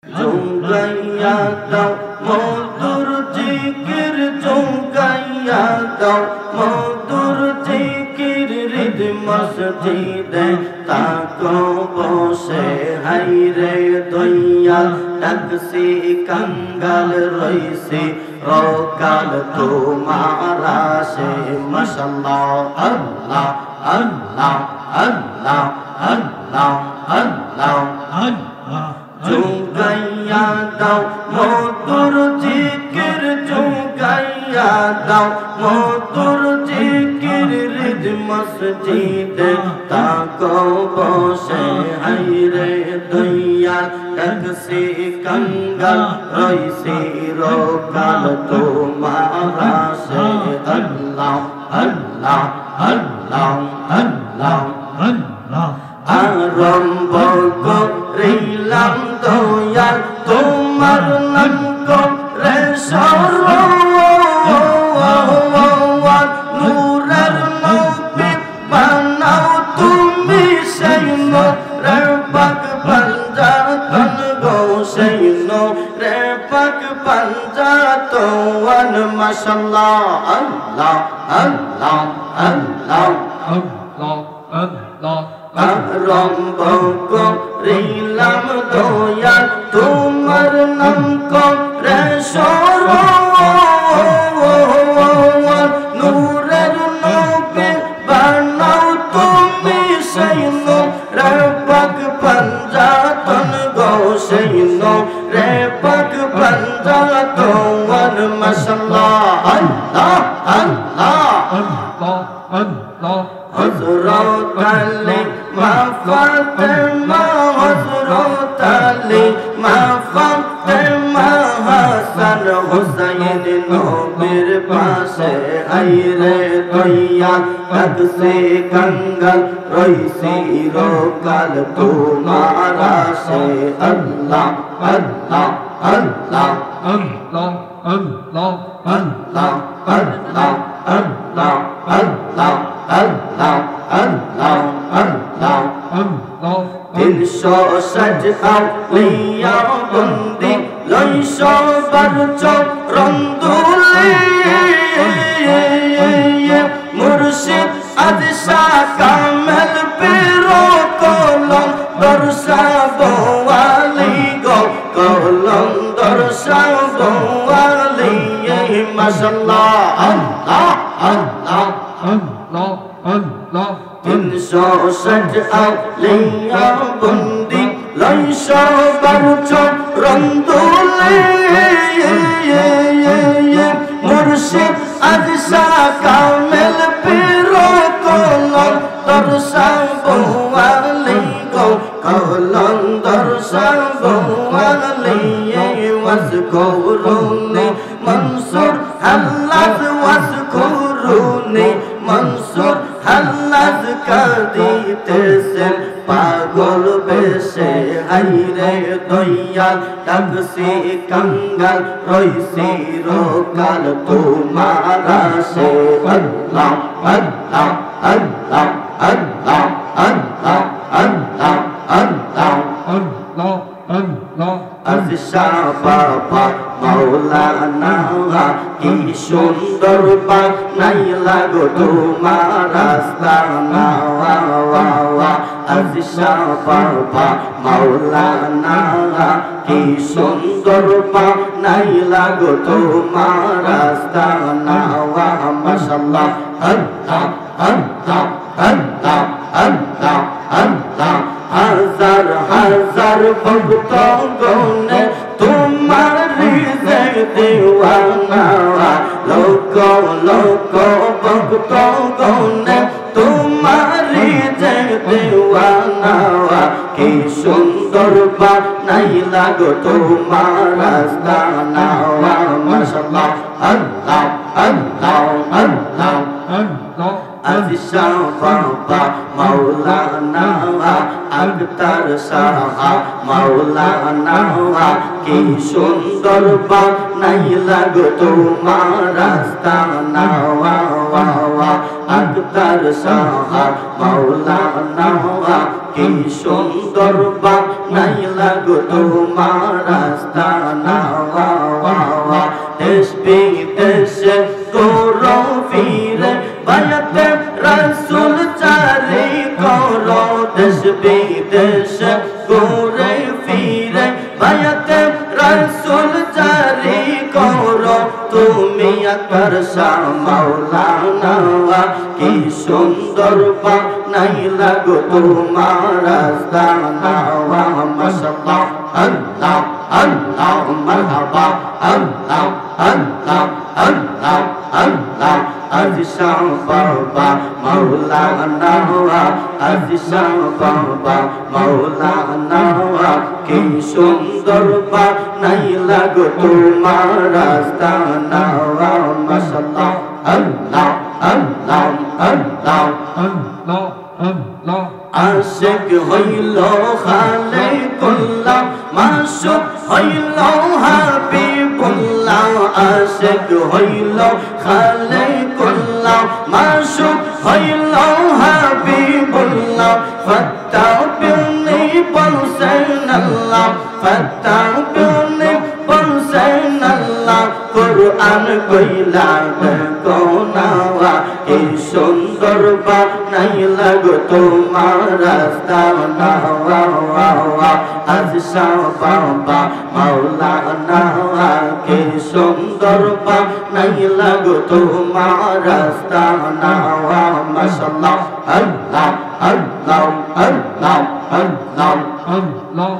জোগাইয়া দাও মধুর জিকির জোগাইয়া দাও মধুর জিকির হৃদ মসজিদে তাকো বসে হাইরে দয়াল ডাকসি কাঙ্গাল রইসি রকাল তোমার আসে মাশাআল্লাহ আল্লাহ আল্লাহ আল্লাহ আল্লাহ আল্লাহ আল্লাহ জোগাইয়া দাও মধুর জিকির জোগাইয়া দাও মধুর জিকির হৃদ মসজিদে তাকো বসে হাইরে দয়াল ডাকসি কাঙ্গাল রইসি রকাল তোমার আসে আল্লাহ আল্লাহ আল্লাহ আল্লাহ আল্লাহ আরম্ভ করিলাম দয়াল তোমার নাম করে নূরের নবী বানাও তুমি সেই নূরের পাক পাঞ্জাতন গো সেই নূরের পাক পাঞ্জাতন মাশাআল্লাহ আল্লাহ আল্লাহ আল্লাহ আল্লাহ আল্লাহ আরম্ভ করিলাম দয়াল তোমার নাম করে নূরের নবী বানাও তুমি সেই নূরের পাক পাঞ্জাতন গো সেই নূরের পাক পাঞ্জাতন মাশাআল্লাহ আল্লাহ আল্লাহ আল্লাহ আল্লাহ হযরত আলী মা ফাতেমা হযরত আলী মা ফাতেমা হাসান হুসাইন নবীর পাশে আইরে দয়াল ডাকসি কাঙ্গাল রইসি রকাল তোমার আসে আল্লাহ আল্লাহ আল্লাহ আল্লাহ আল্লাহ আল্লাহ আল্লাহ আল্লাহ আল্লাহ আল্লাহ আল্লাহ আল্লাহ আল্লাহ 300 সাজদাও লিয়া বন্দি লইশো বার চরণ দুলি মুর্শিদ আদশা কামেল পীরো কলম দরসা বোয়ালি গো কলম দরসা বোয়ালি মাশাআল্লাহ আল্লাহ আল্লাহ আল্লাহ আল্লাহ 300 সাজদাও লিয়া বন্দি লইশো বার চরণ দুলি মুর্শিদ আদশা কামেল পীরো কলম দরসা বোয়ালি গো কলম দরসা বোয়ালি ওয়াজকুরুনি মনসুর হাল্লাজ ওয়াজকুরুনি মনসুর হাল্লাজ কাঁদিতেছেন পাগল বেশে হাইরে দয়াল ডাকসি কাঙ্গাল রইসি রকাল তোমার আসে আল্লাহ আল্লাহ আল্লাহ আল্লাহ আল্লাহ আল্লাহ আল্লাহ আল্লাহ আল্লাহ আজশা বাবা মাওলানা কি সুন্দর বানাইলা গো তোমার আস্তানা আজশা বাবা মাওলানা কি সুন্দর বানাইলা গো তোমার আস্তানা মাশাআল্লাহ আল্লাহ আল্লাহ আল্লাহ আল্লাহ আল্লাহ হাজার হাজার ভক্ত গনে তোমার রিজিক দিওয়ানা লোক লোক ভক্ত গনে তোমার রিজিক দিওয়ানা কি সুন্দর বানাইলা গো তোমার আস্তানা মাশাআল্লাহ আল্লাহ আল্লাহ আল্লাহ আল্লাহ আজিজ শাহ বাবা মাওলানা আখতার শাহ মাওলানা কি সুন্দর বানাইলা গো তোমার আস্তানা আখতার শাহ মাওলানা কি সুন্দর বানাইলা গো তোমার আস্তানা দেশ বিদেশে করো ফিরে বায়াতে রাসূল চারি করো দেশ বিদেশে ঘুরে ফিরে বায়াতে রাসূল জারি করো তুমি আকবর শাহ মাওলানা কি সুন্দর বানাইলা গো তোমার আস্তানা মাশাআল্লাহ আল্লাহ আল্লাহ মারহাবা আল্লাহ আল্লাহ আল্লাহ আল্লাহ আজিজ শাহ বাবা মাওলানা আজিজ শাহ বাবা মাওলানা কি সুন্দর বানাইলা গো তোমার আস্তানা মাশাআল্লাহ আল্লাহ আল্লাহ আল্লাহ আল্লাহ আল্লাহ আশিক হইল খালিকুল্লাহ মাশুক হইল হাবিবুল্লাহ আশিক হইল খালিকুল্লাহ মাশুক হইল হাবিবুল্লাহ ফাত্তাবিউনি বলছেন আল্লাহ ফাত্তাবিউনি বলছেন আল্লাহ কুরআন কইলা কোনা এই সুন্দর বানাইলা গো তোমার আস্তানা আজিজ শাহ বাবা মাওলানা কি সুন্দর বানাইলা গো তোমার আস্তানা মাশাআল্লাহ আল্লাহ আল্লাহ আল্লাহ আল্লাহ আল্লাহ